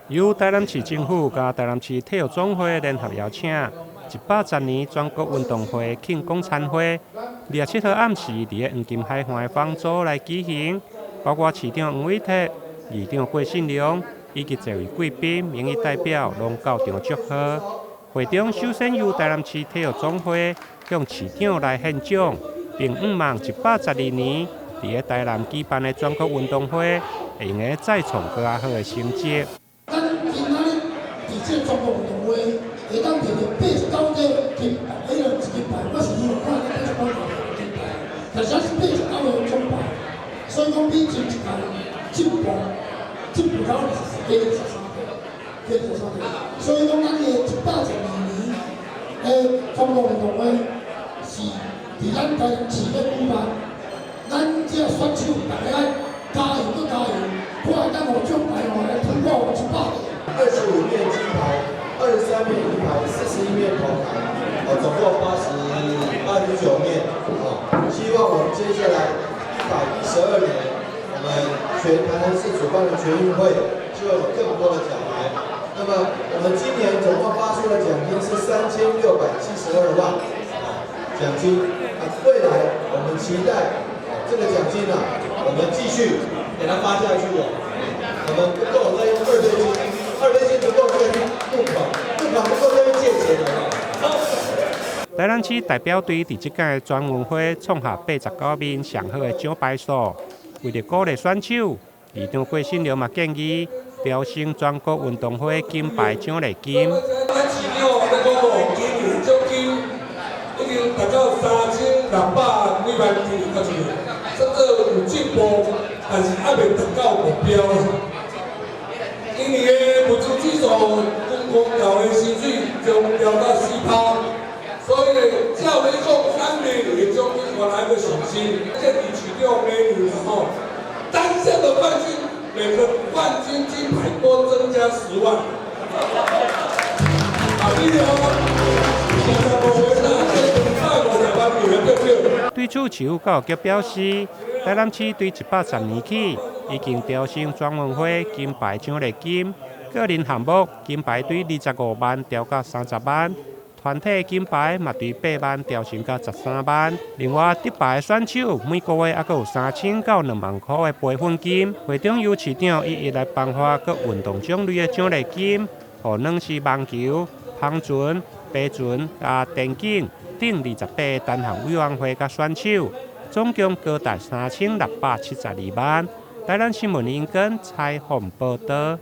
由台南市政府甲台南市体育总会联合邀请，110年全国运动会庆功餐会，27号暗时伫黄金海岸的方舟来举行，包括市长黄伟哲、议长郭信良以及侪位贵宾、民意代表拢到场祝贺。会中首先由台南市体育总会向市长来献奖，并盼望112年伫咧台南举办的全国运动会会用个再创更好的成绩。咱今仔日伫这全国运动会会当摕到89个金牌，迄个金牌，我是希望看到89个金牌，但是是89个奖牌，所以讲比前一届进步到23个，所以讲咱的112年的全国运动会是伫咱台南市咧举办，咱这选手大家加油搁加油，看咱互奖牌来突破100个。25面金牌，23面银牌，41面铜牌，总共89面。希望我们接下来112年，我们全台南市主办的全运会就会有更多的奖牌。那么我们今年总共发出的奖金是3672万奖金。未来我们期待这个奖金我们继续给它发下去我们不够再用2倍金。2倍金不够再去募款不够再去借钱台南市代表队伫即届的全运会创下89面上好的奖牌数。为了鼓励选手，议长郭信良嘛建议调升全国运动会金牌奖励金。咱市长在讲今年奖金已经达到3600几万元到一年，甚至有进步，但是还未达到目标。今年的物资指数，公交的薪水将飙到4%，所以照理讲，咱每年的奖金原来要上升，这比市长每年单项的冠军，每个冠军金牌多增加10万。对此，市府教育局表示，台南市对110年起已经调升全运会金牌奖励金，个人项目金牌对25万调到30万，团体金牌嘛对8万调升到13万。另外，得牌的选手每个月还有3000到2万块的培训金。会中由市长一来颁发各运动种类的奖励金，予软式网球、帆船、爬船、电竞等28个单项委员会甲选手，总共高达3672万。台南新闻英根采访报道。